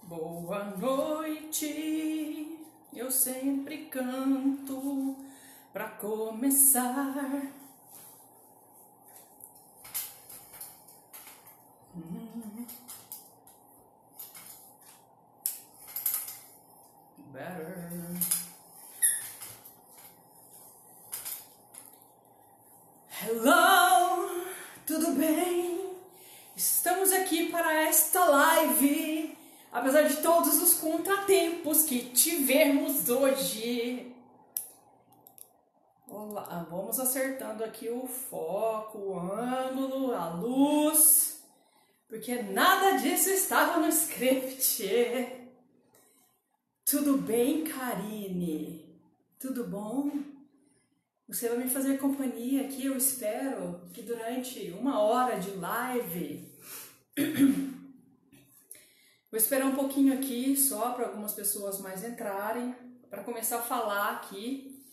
Boa noite, eu sempre canto pra começar. Better. Hello, tudo bem? Estamos aqui para esta live, apesar de todos os contratempos que tivemos hoje. Olá, vamos acertando aqui o foco, o ângulo, a luz, porque nada disso estava no script. Tudo bem, Karine? Tudo bom? Você vai me fazer companhia aqui, eu espero, que durante 1 hora de live. Vou esperar um pouquinho aqui, só para algumas pessoas mais entrarem, para começar a falar aqui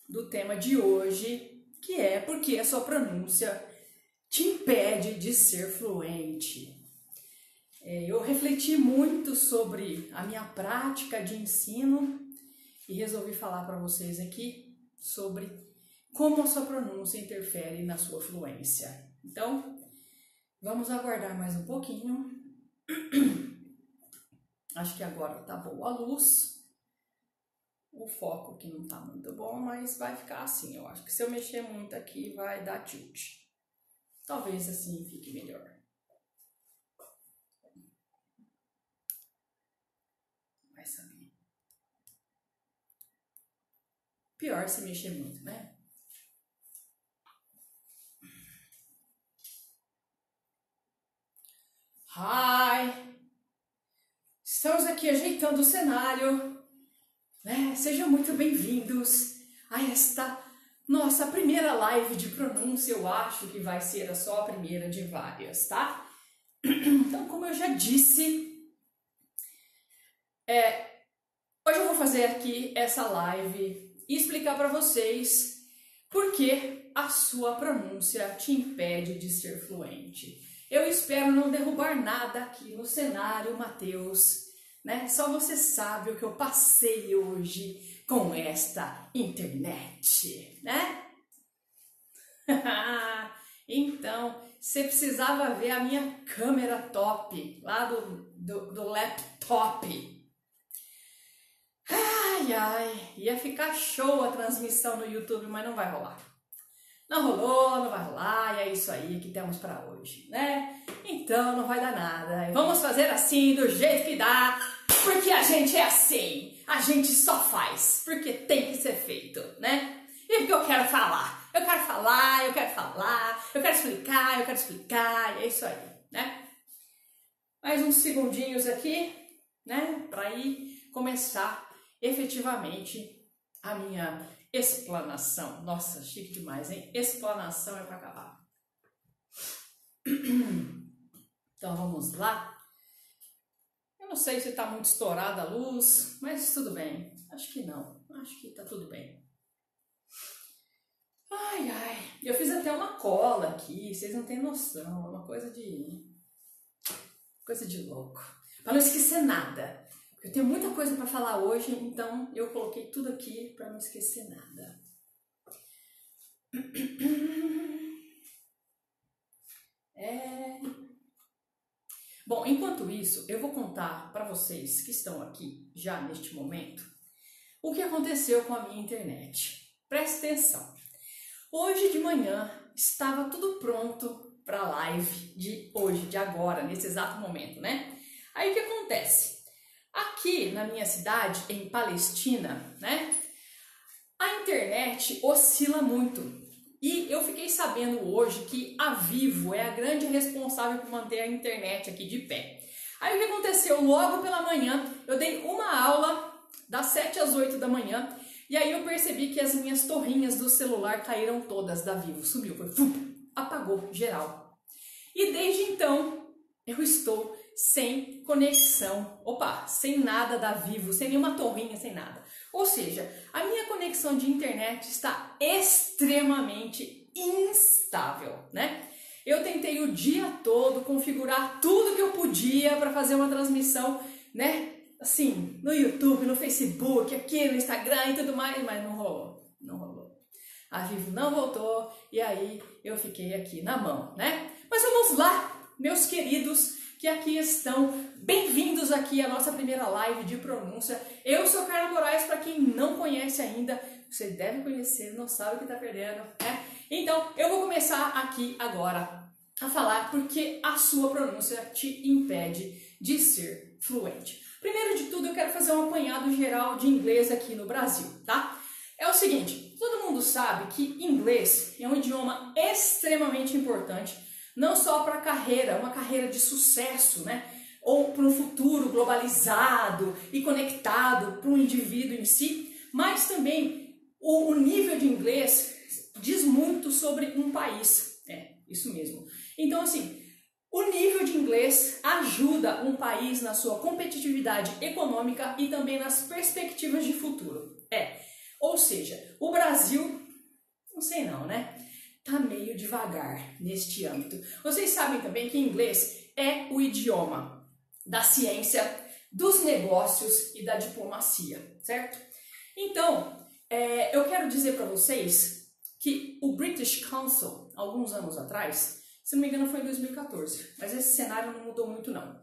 do tema de hoje, que é porque a sua pronúncia te impede de ser fluente. Eu refleti muito sobre a minha prática de ensino e resolvi falar para vocês aqui sobre como a sua pronúncia interfere na sua fluência. Então, vamos aguardar mais um pouquinho. Acho que agora tá boa a luz. O foco aqui não tá muito bom, mas vai ficar assim. Eu acho que se eu mexer muito aqui vai dar tilt. Talvez assim fique melhor. Vai saber. Pior se mexer muito, né? Hi! Estamos aqui ajeitando o cenário, né? Sejam muito bem-vindos a esta nossa primeira live de pronúncia. Eu acho que vai ser só a primeira de várias, tá? Então, como eu já disse, hoje eu vou fazer aqui essa live e explicar para vocês por que a sua pronúncia te impede de ser fluente. Eu espero não derrubar nada aqui no cenário, Matheus, né? Só você sabe o que eu passei hoje com esta internet, né? Então, você precisava ver a minha câmera top lá do laptop. Ai, ia ficar show a transmissão no YouTube, mas não vai rolar. Não rolou, não vai rolar, e é isso aí que temos para hoje, né? Então não vai dar nada. Vamos fazer assim, do jeito que dá, porque a gente é assim. A gente só faz, porque tem que ser feito, né? E porque eu quero falar. Eu quero falar, eu quero falar, eu quero explicar, e é isso aí, né? Mais uns segundinhos aqui, né? Para ir começar efetivamente a minha explanação. Nossa, chique demais, hein? Explanação é para acabar. Então vamos lá. Eu não sei se tá muito estourada a luz, mas tudo bem. Acho que não. Acho que tá tudo bem. Ai. Eu fiz até uma cola aqui, vocês não têm noção. É uma coisa de louco. Para não esquecer nada. Eu tenho muita coisa para falar hoje, então eu coloquei tudo aqui para não esquecer nada. Bom, enquanto isso, eu vou contar para vocês que estão aqui já neste momento o que aconteceu com a minha internet. Presta atenção. Hoje de manhã estava tudo pronto para a live de hoje, de agora, nesse exato momento, né? Aí o que acontece? Aqui na minha cidade, em Palestina, né, a internet oscila muito. E eu fiquei sabendo hoje que a Vivo é a grande responsável por manter a internet aqui de pé. Aí o que aconteceu? Logo pela manhã, eu dei uma aula das 7 às 8 da manhã, e aí eu percebi que as minhas torrinhas do celular caíram todas da Vivo. Sumiu, foi, apagou geral. E desde então, eu estou sem conexão, sem nada da Vivo, sem nenhuma torrinha, sem nada. Ou seja, a minha conexão de internet está extremamente instável, né? Eu tentei o dia todo configurar tudo que eu podia para fazer uma transmissão, né? Assim, no YouTube, no Facebook, aqui no Instagram e tudo mais, mas não rolou, não rolou. A Vivo não voltou e aí eu fiquei aqui na mão, né? Mas vamos lá, meus queridos que aqui estão, bem-vindos aqui à nossa primeira live de pronúncia. Eu sou Carla Moraes, para quem não conhece ainda, você deve conhecer, não sabe o que está perdendo, né? Então, eu vou começar aqui agora a falar porque a sua pronúncia te impede de ser fluente. Primeiro de tudo, eu quero fazer um apanhado geral de inglês aqui no Brasil, tá? É o seguinte, todo mundo sabe que inglês é um idioma extremamente importante, não só para a carreira, uma carreira de sucesso, né? Ou para um futuro globalizado e conectado para um indivíduo em si, mas também o nível de inglês diz muito sobre um país. É, isso mesmo. Então, assim, o nível de inglês ajuda um país na sua competitividade econômica e também nas perspectivas de futuro. Ou seja, o Brasil, não sei não, né? Tá meio devagar neste âmbito. Vocês sabem também que inglês é o idioma da ciência, dos negócios e da diplomacia, certo? Então, eu quero dizer para vocês que o British Council, alguns anos atrás, se não me engano foi em 2014, mas esse cenário não mudou muito não,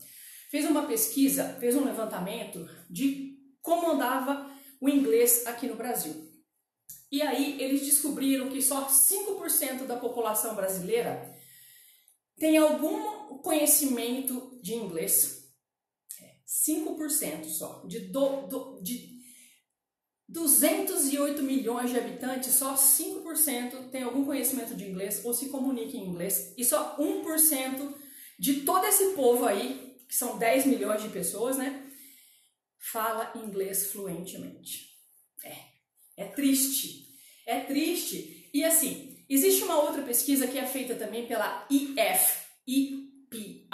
fez uma pesquisa, fez um levantamento de como andava o inglês aqui no Brasil. E aí eles descobriram que só 5% da população brasileira tem algum conhecimento de inglês. 5% só. De 208 milhões de habitantes, só 5% tem algum conhecimento de inglês ou se comunica em inglês. E só 1% de todo esse povo aí, que são 10 milhões de pessoas, né, fala inglês fluentemente. É triste. É triste. E assim, existe uma outra pesquisa que é feita também pela EPI.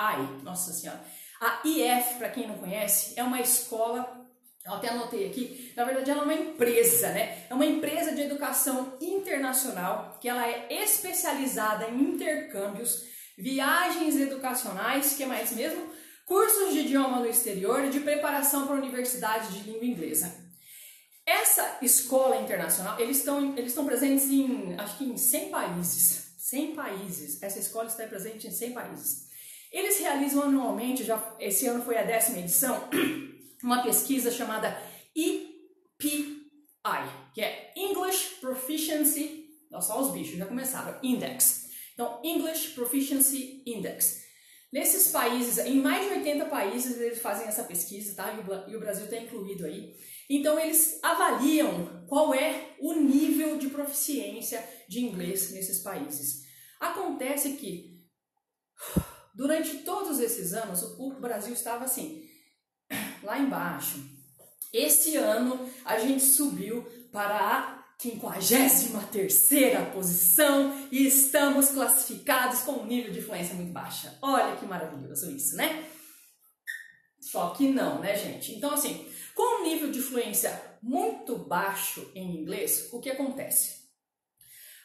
Nossa Senhora. A EF, para quem não conhece, é uma escola, eu até anotei aqui, na verdade ela é uma empresa, né? É uma empresa de educação internacional que ela é especializada em intercâmbios, viagens educacionais, que é mais mesmo? Cursos de idioma no exterior e de preparação para a universidade de língua inglesa. Essa escola internacional, eles estão presentes em, acho que em 100 países. 100 países. Essa escola está presente em 100 países. Eles realizam anualmente, esse ano foi a 10ª edição, uma pesquisa chamada EPI, que é English Proficiency, nossa, os bichos já começaram, Index. Então, English Proficiency Index. Nesses países, em mais de 80 países, eles fazem essa pesquisa, tá? E o Brasil está incluído aí. Então, eles avaliam qual é o nível de proficiência de inglês nesses países. Acontece que, durante todos esses anos, o Brasil estava assim, lá embaixo. Esse ano, a gente subiu para a 53ª posição e estamos classificados com um nível de fluência muito baixa. Olha que maravilhoso isso, né? Só que não, né, gente? Então, assim, com um nível de fluência muito baixo em inglês, o que acontece?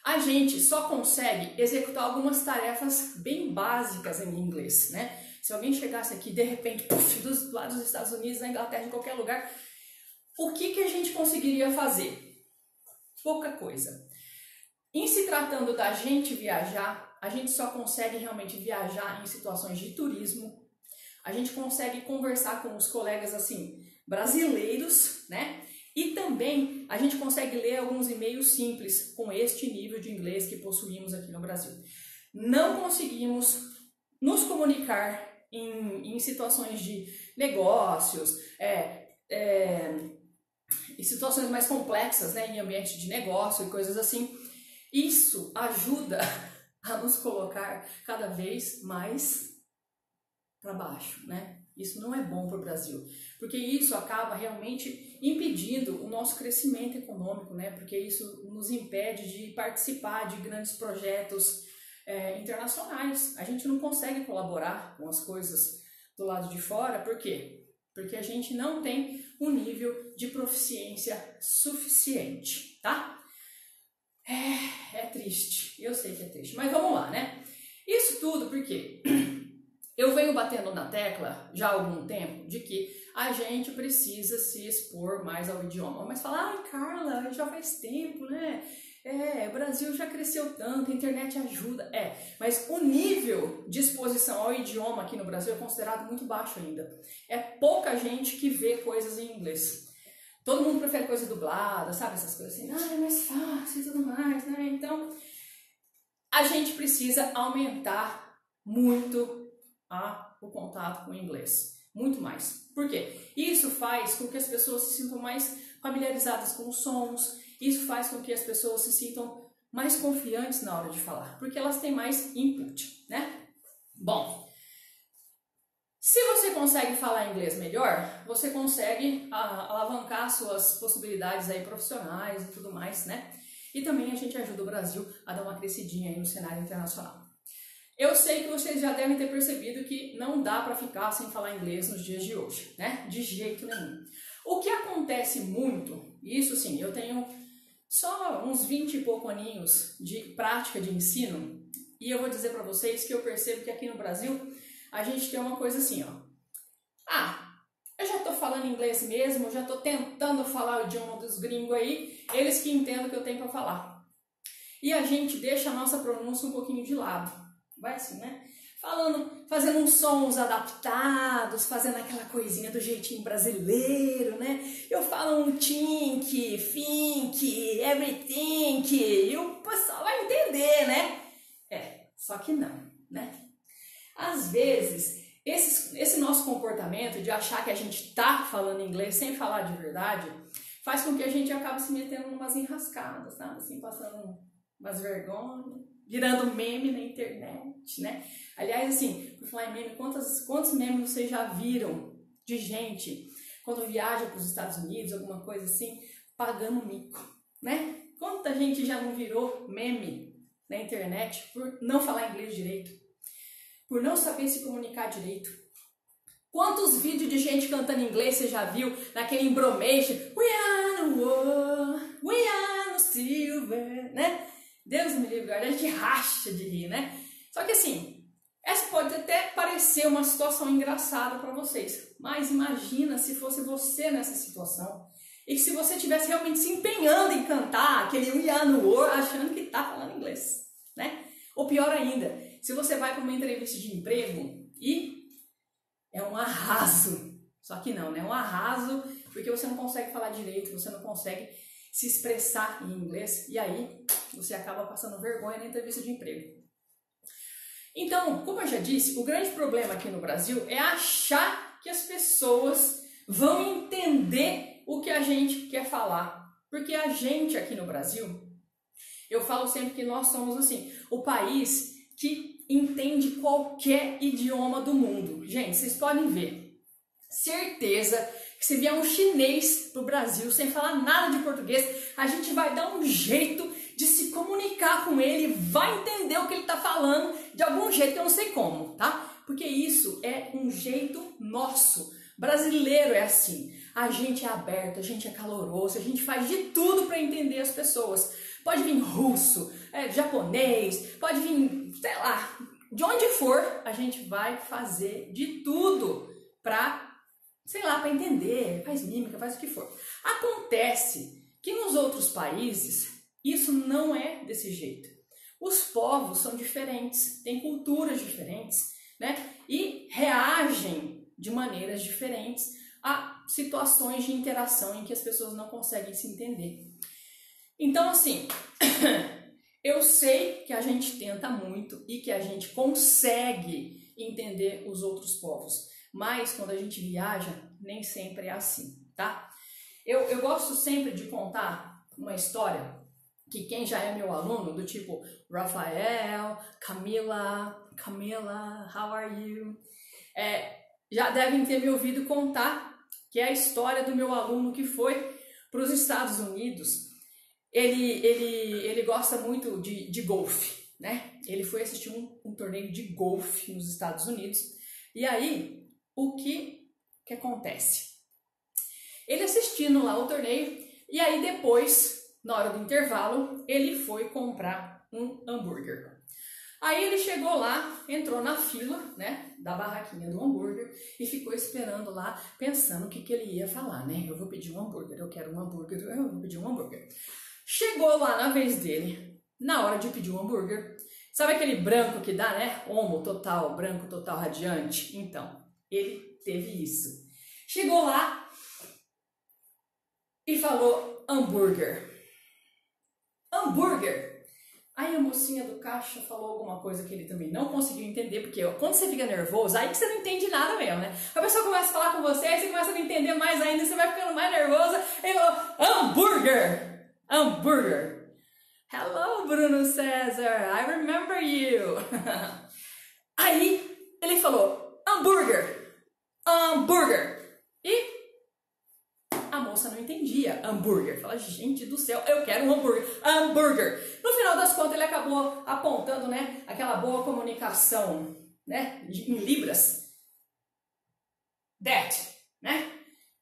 A gente só consegue executar algumas tarefas bem básicas em inglês, né? Se alguém chegasse aqui, de repente, lá dos Estados Unidos, na Inglaterra, em qualquer lugar, o que a gente conseguiria fazer? Pouca coisa. Em se tratando da gente viajar, a gente só consegue realmente viajar em situações de turismo. A gente consegue conversar com os colegas, assim, brasileiros, né? E também a gente consegue ler alguns e-mails simples com este nível de inglês que possuímos aqui no Brasil. Não conseguimos nos comunicar em situações de negócios, em situações mais complexas, né? Em ambiente de negócio e coisas assim. Isso ajuda a nos colocar cada vez mais para baixo, né? Isso não é bom para o Brasil, porque isso acaba realmente impedindo o nosso crescimento econômico, né? Porque isso nos impede de participar de grandes projetos internacionais. A gente não consegue colaborar com as coisas do lado de fora, por quê? Porque a gente não tem um nível de proficiência suficiente, tá? É triste, eu sei que é triste, mas vamos lá, né? Isso tudo porque eu venho batendo na tecla já há algum tempo de que a gente precisa se expor mais ao idioma. Mas falar, ai Carla, já faz tempo, né? O Brasil já cresceu tanto, a internet ajuda. Mas o nível de exposição ao idioma aqui no Brasil é considerado muito baixo ainda. É pouca gente que vê coisas em inglês. Todo mundo prefere coisa dublada, sabe? Essas coisas assim, é mais fácil e tudo mais, né? Então, a gente precisa aumentar muito o contato com o inglês. Muito mais. Por quê? Isso faz com que as pessoas se sintam mais familiarizadas com os sons, isso faz com que as pessoas se sintam mais confiantes na hora de falar, porque elas têm mais input, né? Bom, se você consegue falar inglês melhor, você consegue alavancar suas possibilidades aí profissionais e tudo mais, né? E também a gente ajuda o Brasil a dar uma crescidinha aí no cenário internacional. Eu sei que vocês já devem ter percebido que não dá para ficar sem falar inglês nos dias de hoje, né? De jeito nenhum. O que acontece muito, isso sim, eu tenho só uns 20 e pouco aninhos de prática de ensino e eu vou dizer para vocês que eu percebo que aqui no Brasil a gente tem uma coisa assim, eu já tô falando inglês mesmo, eu já tô tentando falar o idioma dos gringos aí, eles que entendem o que eu tenho para falar. E a gente deixa a nossa pronúncia um pouquinho de lado. Vai assim, né? Fazendo uns sons adaptados, fazendo aquela coisinha do jeitinho brasileiro, né? Eu falo um think, everything, e o pessoal vai entender, né? Só que não, né? Às vezes, esse nosso comportamento de achar que a gente tá falando inglês sem falar de verdade, faz com que a gente acabe se metendo em umas enrascadas, sabe? Assim, passando umas vergonhas, virando meme na internet, né? Aliás, assim, por falar em meme, quantos memes vocês já viram de gente quando viaja para os Estados Unidos, alguma coisa assim, pagando mico, né? Quanta gente já não virou meme na internet por não falar inglês direito, por não saber se comunicar direito? Quantos vídeos de gente cantando inglês você já viu naquele embromation? We are the world, we are the silver, né? Deus me livre, a gente racha de rir, né? Só que assim, essa pode até parecer uma situação engraçada para vocês, mas imagina se fosse você nessa situação e se você estivesse realmente se empenhando em cantar aquele We Are the World achando que tá falando inglês, né? Ou pior ainda, se você vai para uma entrevista de emprego e é um arraso, só que não, né? É um arraso porque você não consegue falar direito, você não consegue se expressar em inglês e aí você acaba passando vergonha na entrevista de emprego. Então, como eu já disse, o grande problema aqui no Brasil é achar que as pessoas vão entender o que a gente quer falar. Porque a gente aqui no Brasil, eu falo sempre que nós somos assim, o país que entende qualquer idioma do mundo. Gente, vocês podem ver, certeza que se vier um chinês pro Brasil sem falar nada de português, a gente vai dar um jeito de se comunicar com ele, vai entender o que ele está falando de algum jeito que eu não sei como, tá? Porque isso é um jeito nosso. Brasileiro é assim. A gente é aberto, a gente é caloroso, a gente faz de tudo para entender as pessoas. Pode vir russo, japonês, pode vir, sei lá, de onde for, a gente vai fazer de tudo para, sei lá, para entender, faz mímica, faz o que for. Acontece que nos outros países isso não é desse jeito. Os povos são diferentes, têm culturas diferentes, né? E reagem de maneiras diferentes a situações de interação em que as pessoas não conseguem se entender. Então, assim, eu sei que a gente tenta muito e que a gente consegue entender os outros povos, mas quando a gente viaja, nem sempre é assim, tá? Eu gosto sempre de contar uma história que quem já é meu aluno, do tipo Rafael, Camila, how are you? Já devem ter me ouvido contar, que é a história do meu aluno que foi para os Estados Unidos. Ele gosta muito de golfe, né? Ele foi assistir um torneio de golfe nos Estados Unidos. E aí, o que acontece? Ele assistindo lá o torneio, e aí depois, na hora do intervalo, ele foi comprar um hambúrguer. Aí ele chegou lá, entrou na fila, né, da barraquinha do hambúrguer e ficou esperando lá, pensando o que ele ia falar, né? Eu vou pedir um hambúrguer, eu quero um hambúrguer, eu vou pedir um hambúrguer. Chegou lá na vez dele, na hora de pedir um hambúrguer, sabe aquele branco que dá, né? Homo total, branco total radiante? Então, ele teve isso. Chegou lá e falou hambúrguer. Hambúrguer. Aí a mocinha do caixa falou alguma coisa que ele também não conseguiu entender, porque quando você fica nervoso, aí que você não entende nada mesmo, né? A pessoa começa a falar com você, aí você começa a não entender mais ainda, você vai ficando mais nervosa, e falou, hambúrguer! Hambúrguer! Hello, Bruno César, I remember you! Aí ele falou, hambúrguer! Hambúrguer! E a moça não entendia hambúrguer. Fala, gente do céu, eu quero um hambúrguer. Hambúrguer. No final das contas, ele acabou apontando, né, aquela boa comunicação, né, em libras. That, né?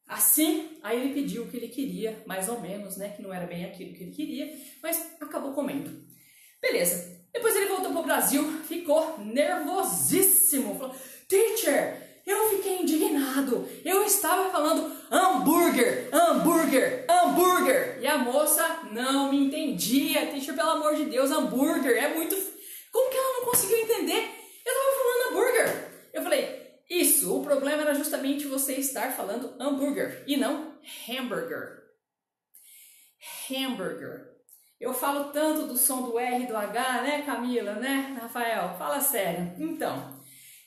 Assim, aí ele pediu o que ele queria, mais ou menos, né, que não era bem aquilo que ele queria, mas acabou comendo. Beleza. Depois ele voltou pro Brasil, ficou nervosíssimo. Falou, teacher, eu fiquei indignado. Eu estava falando hambúrguer, hambúrguer, hambúrguer. E a moça não me entendia. Teacher, pelo amor de Deus, hambúrguer é muito... Como que ela não conseguiu entender? Eu estava falando hambúrguer. Eu falei, isso, o problema era justamente você estar falando hambúrguer e não hamburger. Hamburger. Eu falo tanto do som do R e do H, né, Camila, né, Rafael? Fala sério. Então...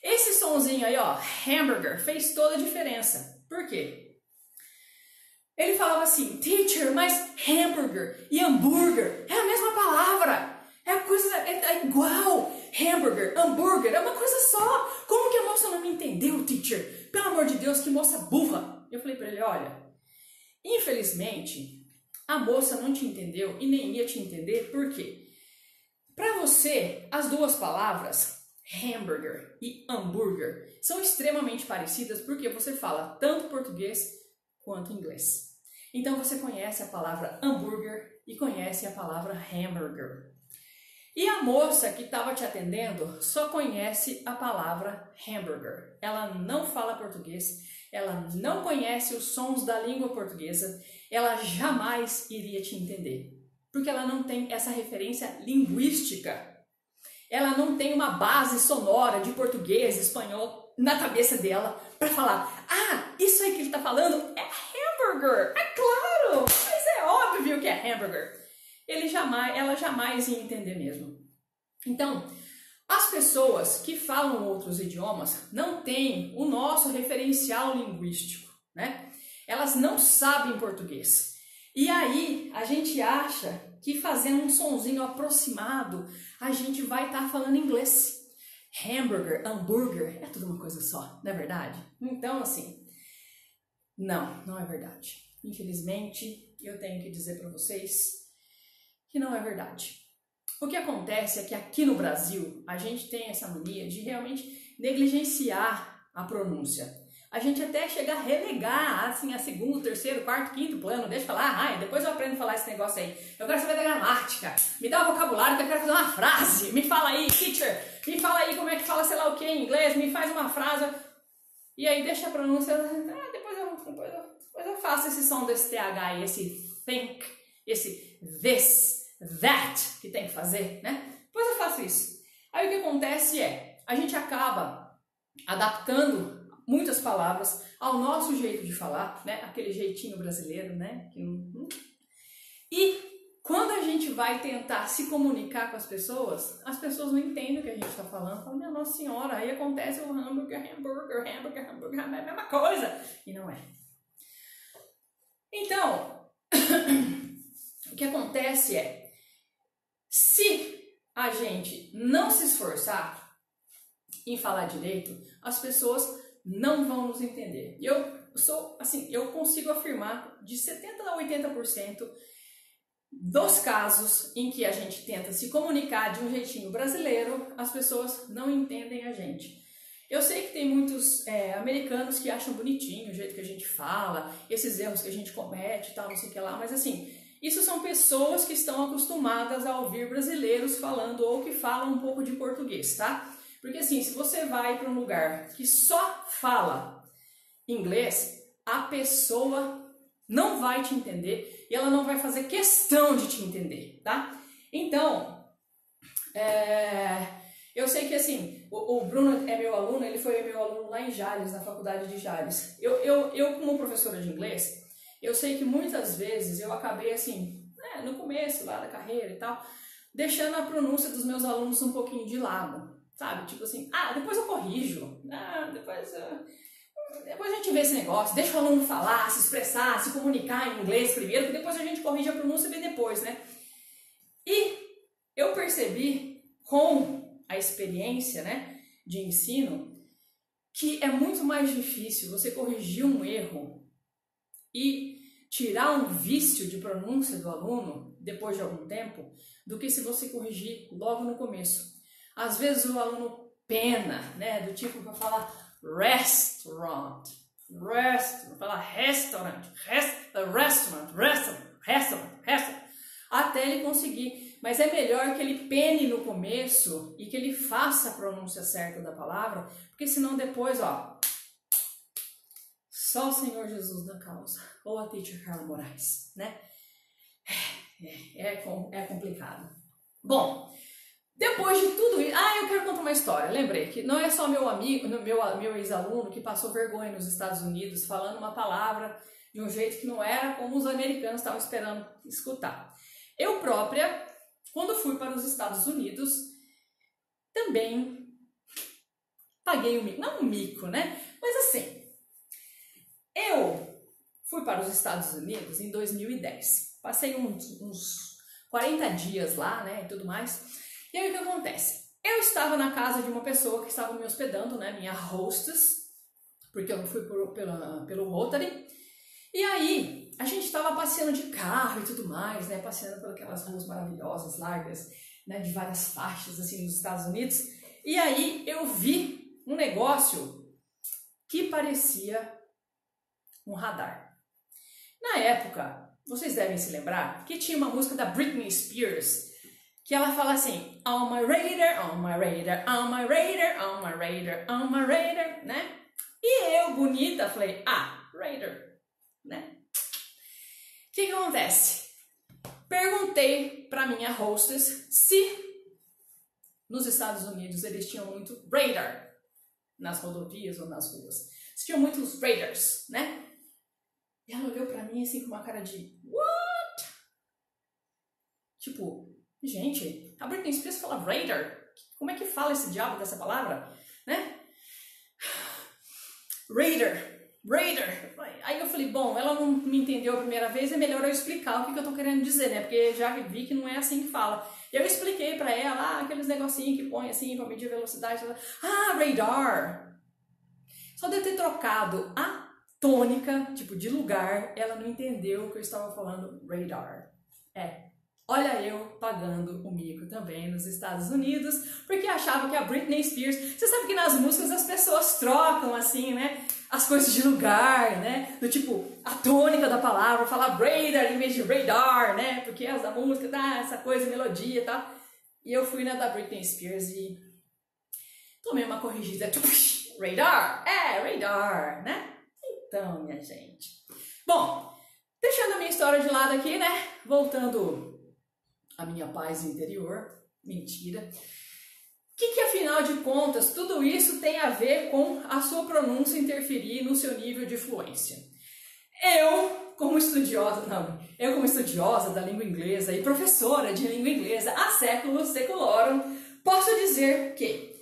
esse sonzinho aí, ó, hamburger, fez toda a diferença. Por quê? Ele falava assim, teacher, mas hamburger e hambúrguer é a mesma palavra. É a coisa, é igual. Hamburger, hambúrguer, é uma coisa só. Como que a moça não me entendeu, teacher? Pelo amor de Deus, que moça burra. Eu falei pra ele, olha, infelizmente, a moça não te entendeu e nem ia te entender. Por quê? Pra você, as duas palavras... hambúrguer e hambúrguer são extremamente parecidas porque você fala tanto português quanto inglês. Então você conhece a palavra hambúrguer e conhece a palavra hamburger. E a moça que estava te atendendo só conhece a palavra hambúrguer. Ela não fala português, ela não conhece os sons da língua portuguesa, ela jamais iria te entender, porque ela não tem essa referência linguística. Ela não tem uma base sonora de português, espanhol na cabeça dela para falar, ah, isso aí que ele está falando é hambúrguer, é claro, mas é óbvio que é hambúrguer. Ela jamais ia entender mesmo. Então, as pessoas que falam outros idiomas não têm o nosso referencial linguístico, né? Elas não sabem português. E aí a gente acha que fazendo um sonzinho aproximado, a gente vai estar falando inglês. Hamburger, hambúrguer, é tudo uma coisa só, não é verdade? Então, assim, não é verdade. Infelizmente, eu tenho que dizer para vocês que não é verdade. O que acontece é que aqui no Brasil, a gente tem essa mania de realmente negligenciar a pronúncia. A gente até chega a relegar, assim, a segundo, terceiro, quarto, quinto plano. Deixa eu falar, depois eu aprendo a falar esse negócio aí. Eu quero saber da gramática. Me dá o vocabulário que eu quero fazer uma frase. Me fala aí, teacher. Me fala aí como é que fala sei lá o que em inglês. Me faz uma frase. E aí deixa a pronúncia. Depois eu faço esse som desse TH aí, esse think, esse this, that que tem que fazer, né? Depois eu faço isso. Aí o que acontece é, a gente acaba adaptando muitas palavras ao nosso jeito de falar, né? Aquele jeitinho brasileiro, né? E quando a gente vai tentar se comunicar com as pessoas não entendem o que a gente está falando. Falam, minha Nossa Senhora, aí acontece o hambúrguer, é a mesma coisa. E não é. Então, o que acontece é, se a gente não se esforçar em falar direito, as pessoas não vão nos entender. Eu consigo afirmar de 70% a 80% dos casos em que a gente tenta se comunicar de um jeitinho brasileiro, as pessoas não entendem a gente. Eu sei que tem muitos americanos que acham bonitinho o jeito que a gente fala, esses erros que a gente comete e tal, não sei o que lá, mas assim, isso são pessoas que estão acostumadas a ouvir brasileiros falando ou que falam um pouco de português, tá? Porque assim, se você vai para um lugar que só fala inglês, a pessoa não vai te entender e ela não vai fazer questão de te entender, tá? Então, eu sei que assim, o Bruno é meu aluno, ele foi meu aluno lá em Jales, na faculdade de Jales. Eu como professora de inglês, eu sei que muitas vezes eu acabei assim, no começo lá da carreira e tal, deixando a pronúncia dos meus alunos um pouquinho de lado, sabe? Tipo assim, depois eu corrijo, depois a gente vê esse negócio, deixa o aluno falar, se expressar, se comunicar em inglês primeiro, que depois a gente corrige a pronúncia bem depois, né? E eu percebi com a experiência, né, de ensino, que é muito mais difícil você corrigir um erro e tirar um vício de pronúncia do aluno depois de algum tempo, do que se você corrigir logo no começo. Às vezes o aluno pena, né, do tipo para falar restaurant, falar restaurant, até ele conseguir. Mas é melhor que ele pene no começo e que ele faça a pronúncia certa da palavra, porque senão depois, só o Senhor Jesus na causa, ou a teacher Carla Moraes, né? É complicado. Bom, depois de tudo isso, eu quero contar uma história. Lembrei que não é só meu amigo, meu ex-aluno que passou vergonha nos Estados Unidos falando uma palavra de um jeito que não era como os americanos estavam esperando escutar. Eu própria, quando fui para os Estados Unidos, também paguei um mico, não um mico, né? Mas assim, eu fui para os Estados Unidos em 2010. Passei uns 40 dias lá, né, e tudo mais. E aí o que acontece? Eu estava na casa de uma pessoa que estava me hospedando, né, minha hostess, porque eu não fui pelo Rotary. E aí a gente estava passeando de carro e tudo mais, né, passeando por aquelas ruas maravilhosas, largas, né, de várias faixas assim nos Estados Unidos. E aí eu vi um negócio que parecia um radar. Na época, vocês devem se lembrar que tinha uma música da Britney Spears que ela fala assim, on my radar, on my radar, on my radar, on my radar, on my radar, né? E eu, bonita, falei, radar, né? O que acontece? Perguntei pra minha hostess se nos Estados Unidos eles tinham muito radar nas rodovias ou nas ruas. Se tinham muitos radars, né? E ela olhou pra mim assim com uma cara de what? Tipo, gente, a Britney Spears fala radar. Como é que fala esse diabo dessa palavra? Né? Radar. Aí eu falei, bom, ela não me entendeu a primeira vez, é melhor eu explicar o que eu tô querendo dizer, né? Porque já vi que não é assim que fala. E eu expliquei pra ela, aqueles negocinhos que põe assim pra medir a velocidade. Radar. Só de eu ter trocado a tônica, tipo, de lugar, ela não entendeu que eu estava falando radar. Olha eu pagando o mico também nos Estados Unidos, porque achava que a Britney Spears... Você sabe que nas músicas as pessoas trocam assim, né? As coisas de lugar, né? Do tipo, a tônica da palavra, falar radar em vez de radar, né? Porque as da música dá essa coisa, melodia e tal. E eu fui na da Britney Spears e tomei uma corrigida, tipo, radar, radar, né? Então, minha gente. Bom, deixando a minha história de lado aqui, né? Voltando a minha paz interior, mentira. O que afinal de contas tudo isso tem a ver com a sua pronúncia interferir no seu nível de fluência? Eu como estudiosa da língua inglesa e professora de língua inglesa há séculos, seculorum, posso dizer que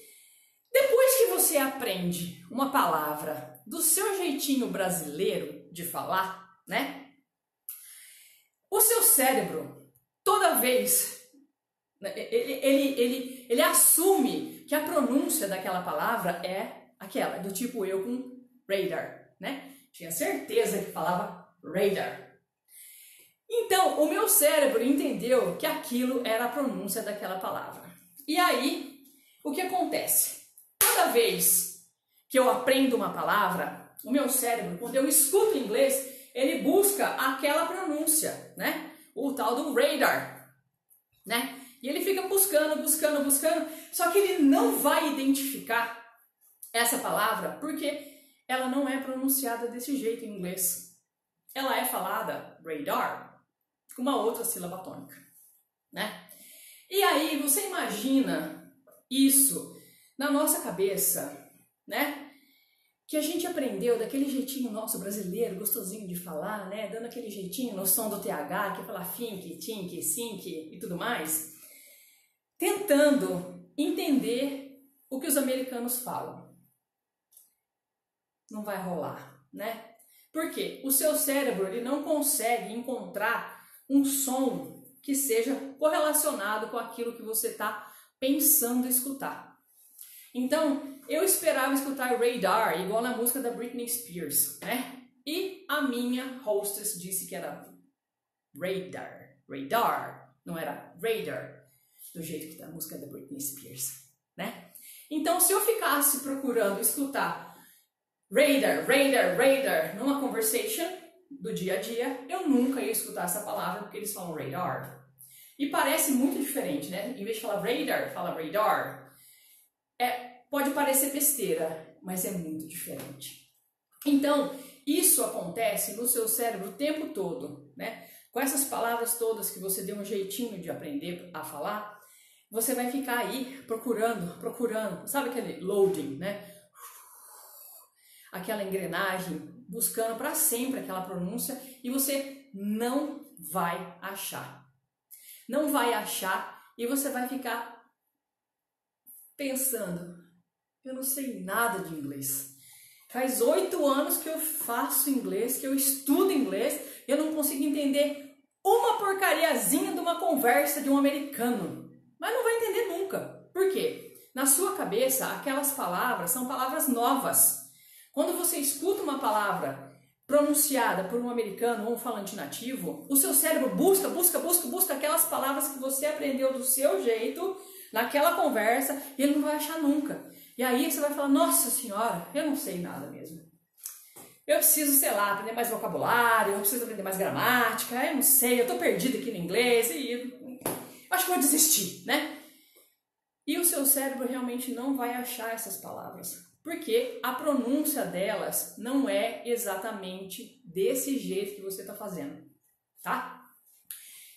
depois que você aprende uma palavra do seu jeitinho brasileiro de falar, né? O seu cérebro toda vez ele assume que a pronúncia daquela palavra é aquela, do tipo eu com radar, né? Tinha certeza que falava radar. Então, o meu cérebro entendeu que aquilo era a pronúncia daquela palavra. E aí, o que acontece? Toda vez que eu aprendo uma palavra, o meu cérebro, quando eu escuto inglês, ele busca aquela pronúncia, né? o tal do radar, né? E ele fica buscando, só que ele não vai identificar essa palavra porque ela não é pronunciada desse jeito em inglês. Ela é falada radar com uma outra sílaba tônica, né? E aí você imagina isso na nossa cabeça, né? Que a gente aprendeu daquele jeitinho nosso brasileiro, gostosinho de falar, né? Dando aquele jeitinho no som do TH, que é falar think, tink, sink e tudo mais. Tentando entender o que os americanos falam. Não vai rolar, né? Por quê? O seu cérebro ele não consegue encontrar um som que seja correlacionado com aquilo que você está pensando escutar. Então, eu esperava escutar radar, igual na música da Britney Spears, né? E a minha hostess disse que era radar, não era radar, do jeito que tá a música da Britney Spears, né? Então, se eu ficasse procurando escutar radar numa conversation do dia a dia, eu nunca ia escutar essa palavra porque eles falam radar. E parece muito diferente, né? Em vez de falar radar, fala radar. Pode parecer besteira, mas é muito diferente. Então, isso acontece no seu cérebro o tempo todo, né? Com essas palavras todas que você deu um jeitinho de aprender a falar, você vai ficar aí procurando, sabe aquele loading, né? Aquela engrenagem, buscando para sempre aquela pronúncia e você não vai achar. Não vai achar e você vai ficar pensando, eu não sei nada de inglês. Faz 8 anos que eu faço inglês, que eu estudo inglês, eu não consigo entender uma porcariazinha de uma conversa de um americano. Mas não vai entender nunca. Por quê? Na sua cabeça, aquelas palavras são palavras novas. Quando você escuta uma palavra pronunciada por um americano ou um falante nativo, o seu cérebro busca aquelas palavras que você aprendeu do seu jeito, naquela conversa, e ele não vai achar nunca. E aí você vai falar, nossa senhora, eu não sei nada mesmo. Eu preciso, sei lá, aprender mais vocabulário, eu preciso aprender mais gramática, eu não sei, eu tô perdida aqui no inglês, e acho que vou desistir, né? E o seu cérebro realmente não vai achar essas palavras, porque a pronúncia delas não é exatamente desse jeito que você está fazendo, tá?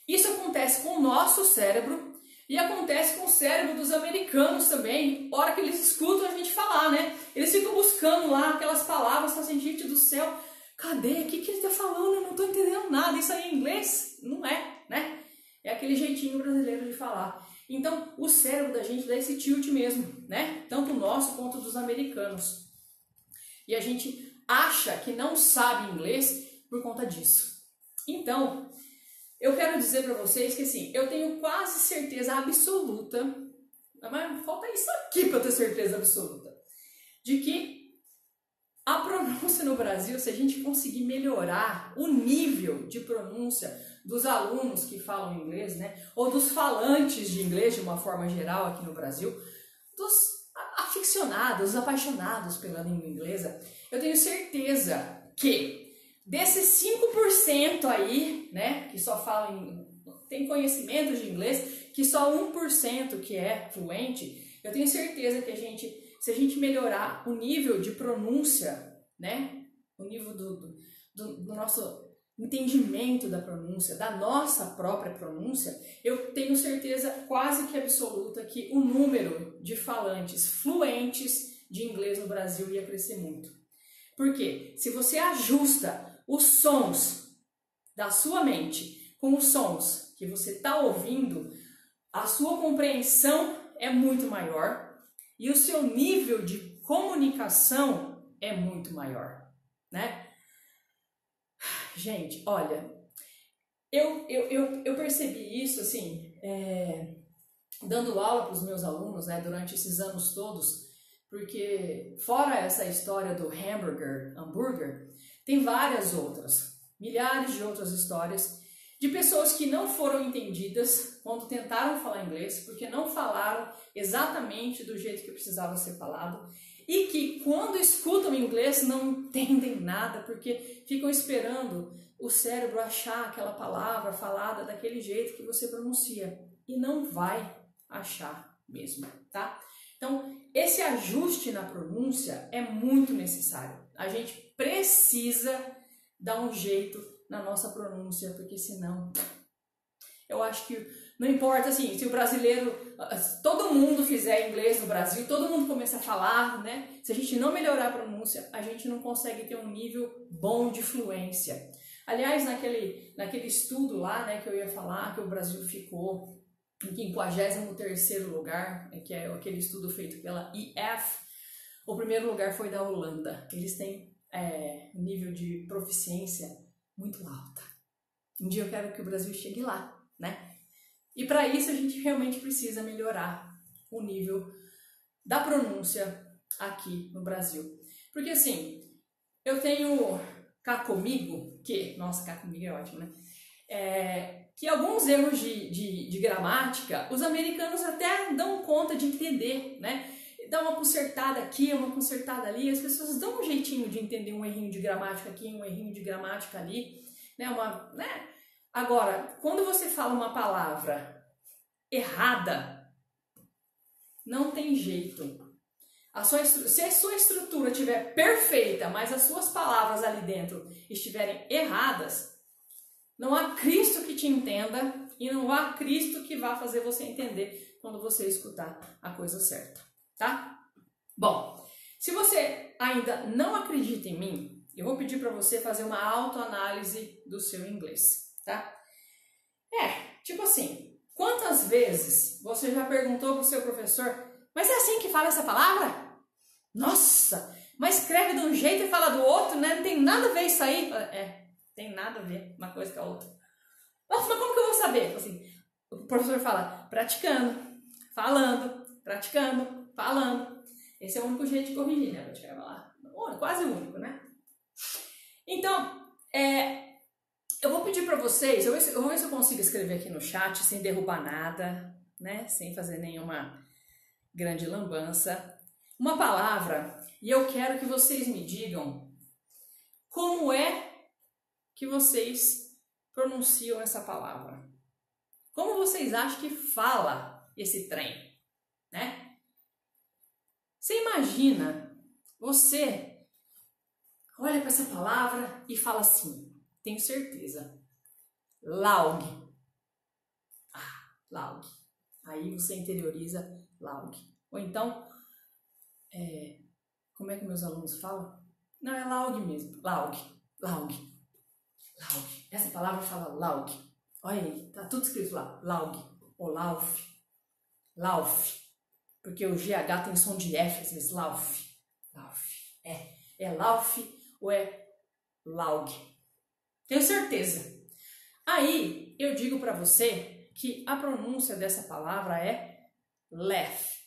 Isso acontece com o nosso cérebro e acontece com o cérebro dos americanos também, hora que eles escutam a gente falar, né? Eles ficam buscando lá aquelas palavras, falam assim, gente do céu, cadê? O que ele está falando? Eu não estou entendendo nada, isso aí é inglês? Não é, né? É aquele jeitinho brasileiro de falar. Então, o cérebro da gente dá esse tilt mesmo, né? Tanto o nosso quanto dos americanos. E a gente acha que não sabe inglês por conta disso. Então, eu quero dizer para vocês que assim, eu tenho quase certeza absoluta, mas falta isso aqui para eu ter certeza absoluta, de que a pronúncia no Brasil, se a gente conseguir melhorar o nível de pronúncia dos alunos que falam inglês, né, ou dos falantes de inglês de uma forma geral aqui no Brasil, dos aficionados, os apaixonados pela língua inglesa, eu tenho certeza que desses 5% aí, né, que só falam, tem conhecimento de inglês, que só 1% que é fluente, eu tenho certeza que se a gente melhorar o nível de pronúncia, né, o nível do nosso entendimento da pronúncia, da nossa própria pronúncia, eu tenho certeza quase que absoluta que o número de falantes fluentes de inglês no Brasil ia crescer muito. Por quê? Se você ajusta os sons da sua mente com os sons que você está ouvindo, a sua compreensão é muito maior e o seu nível de comunicação é muito maior, né? Gente, olha, eu percebi isso, assim, dando aula para os meus alunos, né, durante esses anos todos, porque fora essa história do hambúrguer, tem várias outras, milhares de outras histórias de pessoas que não foram entendidas quando tentaram falar inglês, porque não falaram exatamente do jeito que precisava ser falado, e que quando escutam inglês não entendem nada, porque ficam esperando o cérebro achar aquela palavra falada daquele jeito que você pronuncia, e não vai achar mesmo, tá? Então, esse ajuste na pronúncia é muito necessário. A gente precisa dar um jeito na nossa pronúncia, porque senão, eu acho que não importa assim, se o brasileiro, todo mundo fizer inglês no Brasil, todo mundo começa a falar, né? Se a gente não melhorar a pronúncia, a gente não consegue ter um nível bom de fluência. Aliás, naquele estudo lá, né, que eu ia falar, que o Brasil ficou em 53º lugar, que é aquele estudo feito pela EF, o primeiro lugar foi da Holanda. Eles têm um nível de proficiência muito alta. Um dia eu quero que o Brasil chegue lá, né? E para isso a gente realmente precisa melhorar o nível da pronúncia aqui no Brasil. Porque assim, eu tenho cá comigo, nossa, cá comigo é ótimo, né? Que alguns erros de gramática, os americanos até dão conta de entender, né? Dá uma consertada aqui, uma consertada ali, as pessoas dão um jeitinho de entender um errinho de gramática aqui, um errinho de gramática ali, né? Agora, quando você fala uma palavra errada, não tem jeito. Se a sua estrutura estiver perfeita, mas as suas palavras ali dentro estiverem erradas, não há Cristo que te entenda e não há Cristo que vá fazer você entender quando você escutar a coisa certa, tá? Bom, se você ainda não acredita em mim, eu vou pedir para você fazer uma autoanálise do seu inglês, tá? Tipo assim, quantas vezes você já perguntou para o seu professor, mas é assim que fala essa palavra? Nossa, mas escreve de um jeito e fala do outro, né? Não tem nada a ver isso aí. Tem nada a ver uma coisa com a outra. Nossa, mas como que eu vou saber? Assim, o professor fala, praticando, falando, praticando, falando. Esse é o único jeito de corrigir, né? Praticar falar. Quase o único, né? Então, eu vou pedir para vocês, eu vou ver se eu consigo escrever aqui no chat sem derrubar nada, né? Sem fazer nenhuma grande lambança. Uma palavra, e eu quero que vocês me digam como é que vocês pronunciam essa palavra. Como vocês acham que fala esse trem, né? Você imagina, você olha para essa palavra e fala assim, tenho certeza, laug. Laug. Aí você interioriza laug. Ou então, como é que meus alunos falam? Não, é laug mesmo, laug. Essa palavra fala laug. Olha aí, tá tudo escrito lá, laug, ou lauf. Porque o GH tem som de F, às vezes, lauf. É lauf ou é laug? Tenho certeza. Aí, eu digo para você que a pronúncia dessa palavra é laugh.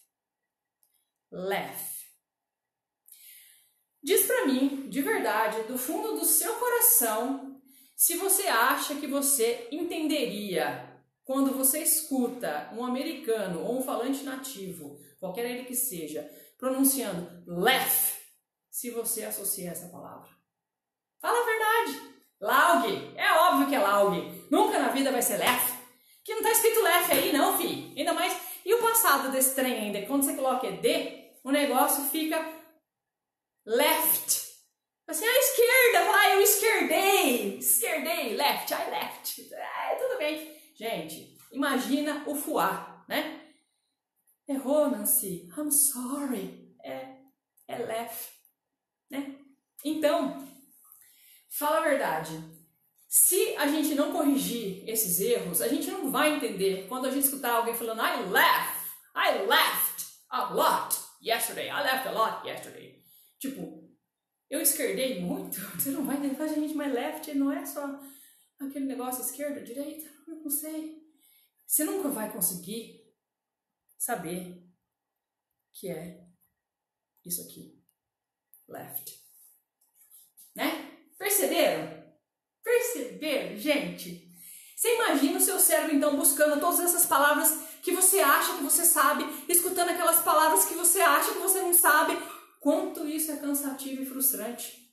Diz para mim, de verdade, do fundo do seu coração, se você acha que você entenderia quando você escuta um americano ou um falante nativo, qualquer ele que seja, pronunciando laugh, se você associa essa palavra. Fala a verdade. Laug, é óbvio que é laug. Nunca na vida vai ser laugh. Que não tá escrito laugh aí não, fi. Ainda mais, e o passado desse trem ainda, quando você coloca ED, o negócio fica left. Assim, a esquerda, vai, eu esquerdei, left, I left. Tudo bem. Gente, imagina o fuá, né? Errou, Nancy, I'm sorry. É left, né? Então, fala a verdade. Se a gente não corrigir esses erros, a gente não vai entender quando a gente escutar alguém falando I laughed a lot yesterday. I laughed a lot yesterday. Tipo, eu esquerdei muito. Você não vai entender, gente, mas left não é só aquele negócio esquerda, direita. Eu não sei. Você nunca vai conseguir saber que é isso aqui. Left. Né? Perceberam? Gente? Você imagina o seu cérebro, então, buscando todas essas palavras que você acha que você sabe, escutando aquelas palavras que você acha que você não sabe. quanto isso é cansativo e frustrante.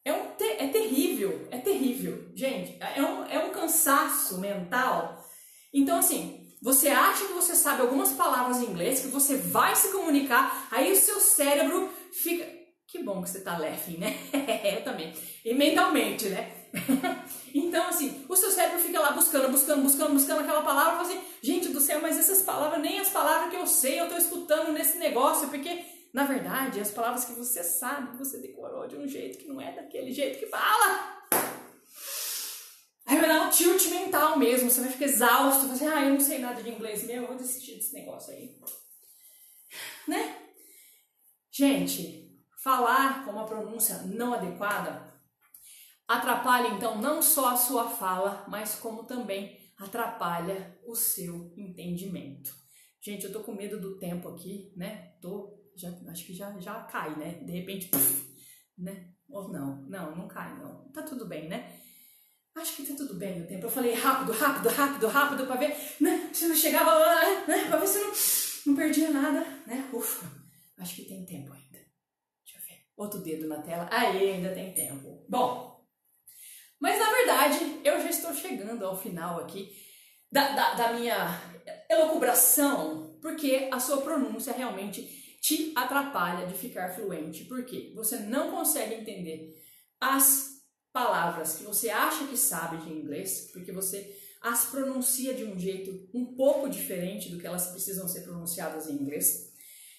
É terrível, é terrível. Gente, é um cansaço mental. Então, assim, você acha que você sabe algumas palavras em inglês, que você vai se comunicar, aí o seu cérebro fica... Que bom que você tá laughing, né? Eu também. E mentalmente, né? Então, assim, o seu cérebro fica lá buscando aquela palavra, e fala assim, gente do céu, mas essas palavras, nem as palavras que eu sei, eu tô escutando nesse negócio, porque, na verdade, as palavras que você sabe, você decorou de um jeito que não é daquele jeito que fala. Aí vai dar um tilt mental mesmo, você vai ficar exausto, vai dizer, eu não sei nada de inglês mesmo, eu vou desistir desse negócio aí. Né? Gente, falar com uma pronúncia não adequada atrapalha, então, não só a sua fala, mas como também atrapalha o seu entendimento. Gente, eu tô com medo do tempo aqui, né? Acho que já cai, né? De repente, né? Ou não cai, não. Tá tudo bem, né? Acho que tá tudo bem o tempo. Eu falei rápido pra ver, né? Se não chegava lá, né? Pra ver se não perdia nada, né? Ufa, acho que tem tempo ainda. Deixa eu ver. Outro dedo na tela. Aí, ainda tem tempo. Bom, mas na verdade, eu já estou chegando ao final aqui da minha elucubração, porque a sua pronúncia realmente te atrapalha de ficar fluente, porque você não consegue entender as palavras que você acha que sabe de inglês, porque você as pronuncia de um jeito um pouco diferente do que elas precisam ser pronunciadas em inglês.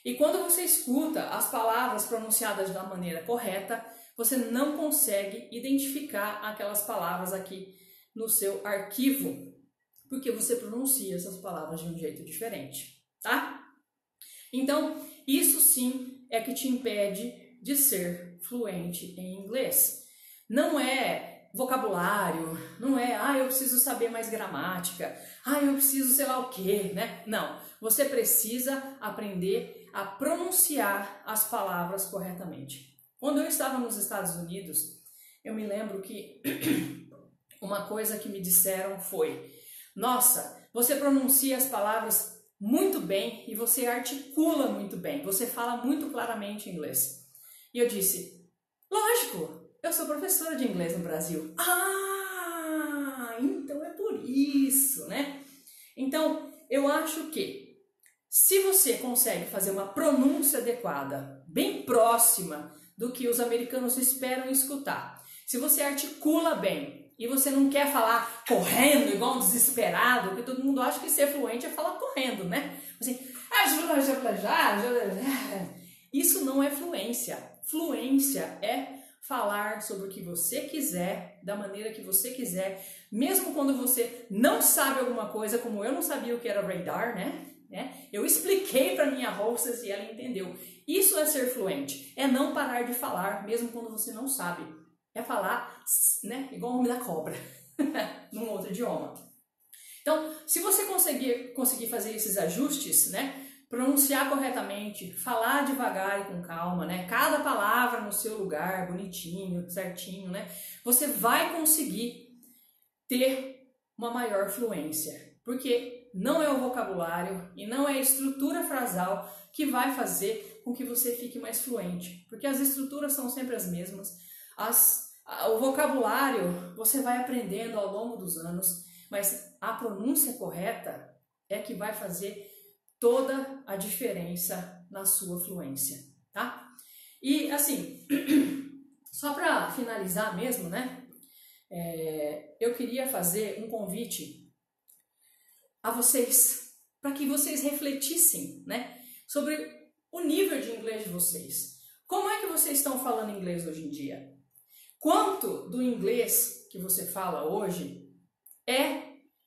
E quando você escuta as palavras pronunciadas da maneira correta, você não consegue identificar aquelas palavras aqui no seu arquivo, porque você pronuncia essas palavras de um jeito diferente, tá? Então, isso sim é que te impede de ser fluente em inglês. Não é vocabulário, não é, eu preciso saber mais gramática, eu preciso sei lá o quê, né? Não, você precisa aprender a pronunciar as palavras corretamente. Quando eu estava nos Estados Unidos, eu me lembro que uma coisa que me disseram foi, nossa, você pronuncia as palavras muito bem e você articula muito bem, você fala muito claramente inglês. E eu disse, lógico, eu sou professora de inglês no Brasil. Então é por isso, né? Então, eu acho que se você consegue fazer uma pronúncia adequada, bem próxima do que os americanos esperam escutar, se você articula bem e você não quer falar correndo igual um desesperado, porque todo mundo acha que ser fluente é falar correndo, né? Assim, isso não é fluência. Fluência é falar sobre o que você quiser, da maneira que você quiser, mesmo quando você não sabe alguma coisa, como eu não sabia o que era radar, né? Eu expliquei para minha hostess e ela entendeu. Isso é ser fluente, é não parar de falar, mesmo quando você não sabe. É falar, né, igual o homem da cobra, num outro idioma. Então, se você conseguir fazer esses ajustes, né, pronunciar corretamente, falar devagar e com calma, né, cada palavra no seu lugar, bonitinho, certinho, né, você vai conseguir ter uma maior fluência, porque não é o vocabulário e não é a estrutura frasal que vai fazer com que você fique mais fluente, porque as estruturas são sempre as mesmas, o vocabulário você vai aprendendo ao longo dos anos, mas a pronúncia correta é que vai fazer toda a diferença na sua fluência, tá? E assim, só para finalizar mesmo, né? Eu queria fazer um convite a vocês, para que vocês refletissem, né, sobre o nível de inglês de vocês. Como é que vocês estão falando inglês hoje em dia? Quanto do inglês que você fala hoje é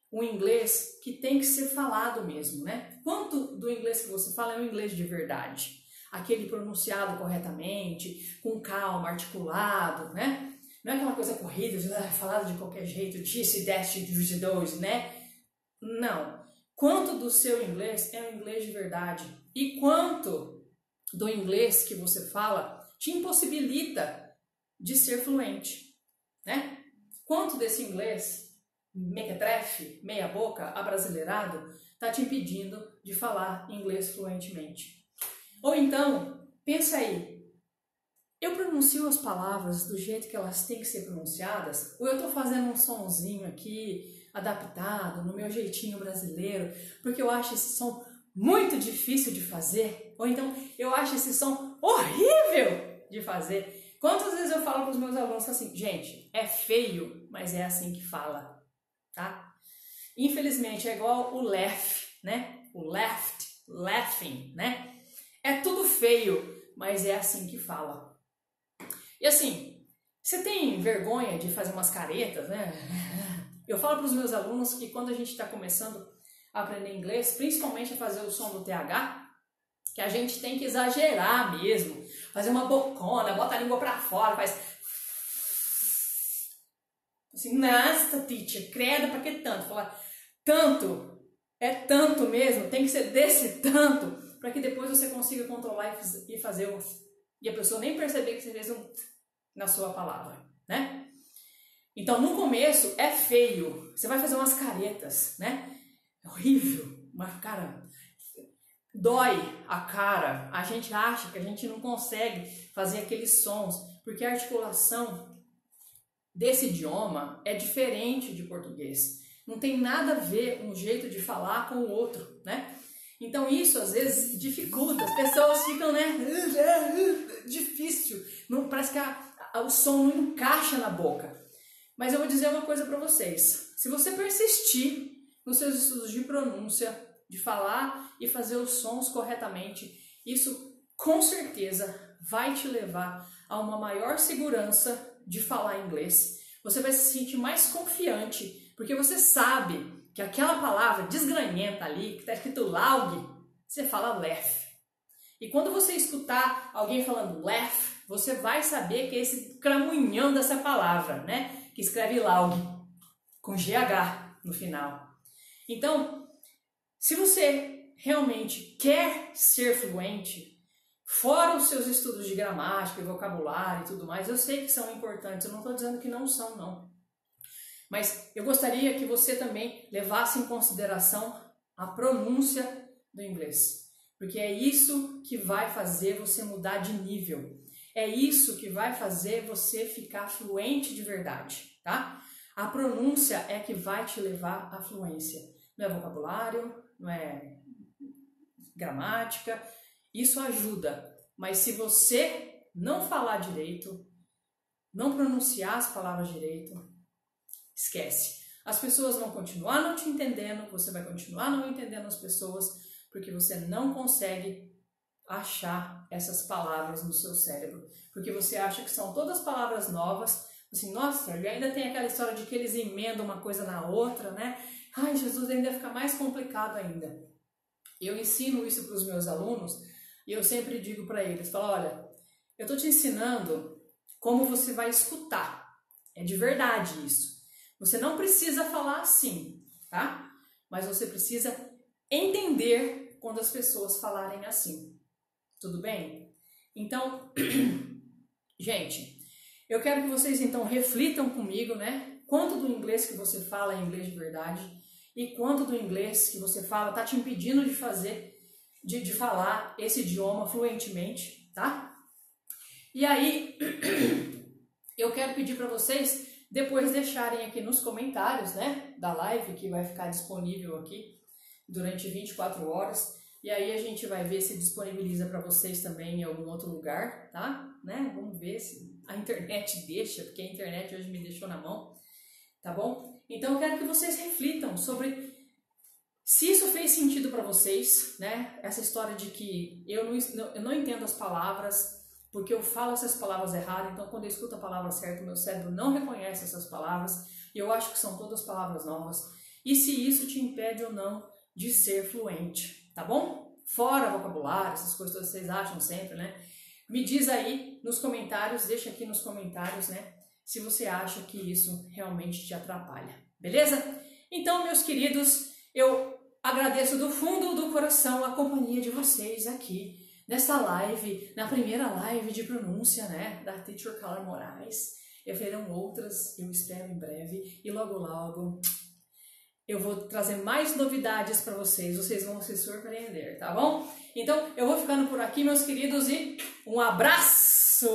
o inglês que tem que ser falado mesmo, né? Quanto do inglês que você fala é um inglês de verdade? Aquele pronunciado corretamente, com calma, articulado, né? Não é aquela coisa corrida, falado de qualquer jeito, disse, disse, dois, né? Não. Quanto do seu inglês é um inglês de verdade? E quanto do inglês que você fala te impossibilita de ser fluente, né? Quanto desse inglês mequetrefe, meia boca, abrasileirado, está te impedindo de falar inglês fluentemente? Ou então, pensa aí, eu pronuncio as palavras do jeito que elas têm que ser pronunciadas? Ou eu estou fazendo um sonzinho aqui, adaptado, no meu jeitinho brasileiro, porque eu acho esse som muito difícil de fazer? Ou então eu acho esse som horrível de fazer? Quantas vezes eu falo para os meus alunos assim, gente, é feio, mas é assim que fala, tá? Infelizmente é igual o laugh, né? O left, laughing, né? É tudo feio, mas é assim que fala. E assim, você tem vergonha de fazer umas caretas, né? Eu falo para os meus alunos que quando a gente está começando a aprender inglês, principalmente a fazer o som do TH, que a gente tem que exagerar mesmo, fazer uma bocona, bota a língua para fora, faz assim, nossa, teacher, credo, para que tanto? Falar tanto, é tanto mesmo, tem que ser desse tanto, para que depois você consiga controlar e fazer e a pessoa nem perceber que você fez na sua palavra, né? Então, no começo é feio, você vai fazer umas caretas, né? É horrível, mas, cara, dói a cara, a gente acha que a gente não consegue fazer aqueles sons, porque a articulação desse idioma é diferente de português. Não tem nada a ver um jeito de falar com o outro, né? Então isso às vezes dificulta, as pessoas ficam, né? Difícil, não, parece que o som não encaixa na boca. Mas eu vou dizer uma coisa para vocês: se você persistir nos seus estudos de pronúncia, de falar e fazer os sons corretamente, isso com certeza vai te levar a uma maior segurança de falar inglês. Você vai se sentir mais confiante, porque você sabe que aquela palavra desgranhenta ali, que está escrito loud, você fala laugh. E quando você escutar alguém falando laugh, você vai saber que é esse cramunhão dessa palavra, né? Que escreve loud, com GH no final. Então, se você realmente quer ser fluente, fora os seus estudos de gramática e vocabulário e tudo mais, eu sei que são importantes, eu não estou dizendo que não são, não. Mas eu gostaria que você também levasse em consideração a pronúncia do inglês. Porque é isso que vai fazer você mudar de nível. É isso que vai fazer você ficar fluente de verdade, tá? A pronúncia é que vai te levar à fluência. Não é vocabulário, não é gramática. Isso ajuda. Mas se você não falar direito, não pronunciar as palavras direito, esquece. As pessoas vão continuar não te entendendo, você vai continuar não entendendo as pessoas, porque você não consegue achar essas palavras no seu cérebro. Porque você acha que são todas palavras novas, assim, nossa, e ainda tem aquela história de que eles emendam uma coisa na outra, né? Ai, Jesus, ainda fica mais complicado ainda. Eu ensino isso para os meus alunos e eu sempre digo para eles, falo, olha, eu estou te ensinando como você vai escutar. É de verdade isso. Você não precisa falar assim, tá? Mas você precisa entender quando as pessoas falarem assim. Tudo bem? Então, gente, eu quero que vocês então reflitam comigo, né? Quanto do inglês que você fala é inglês de verdade e quanto do inglês que você fala tá te impedindo de fazer, de falar esse idioma fluentemente, tá? E aí, eu quero pedir para vocês depois deixarem aqui nos comentários, né, da live, que vai ficar disponível aqui durante 24 horas. E aí a gente vai ver se disponibiliza para vocês também em algum outro lugar, tá? Né? Vamos ver se a internet deixa, porque a internet hoje me deixou na mão, tá bom? Então eu quero que vocês reflitam sobre se isso fez sentido para vocês, né? Essa história de que eu não entendo as palavras, porque eu falo essas palavras erradas, então quando eu escuto a palavra certa, meu cérebro não reconhece essas palavras, e eu acho que são todas palavras novas. E se isso te impede ou não de ser fluente, tá bom? Fora vocabulário, essas coisas que vocês acham sempre, né? Me diz aí nos comentários, deixa aqui nos comentários, né? Se você acha que isso realmente te atrapalha, beleza? Então, meus queridos, eu agradeço do fundo do coração a companhia de vocês aqui nessa live, na primeira live de pronúncia, né, da Teacher Carla Moraes. E haverão outras, eu espero em breve, e logo logo eu vou trazer mais novidades para vocês. Vocês vão se surpreender, tá bom? Então, eu vou ficando por aqui, meus queridos, e um abraço!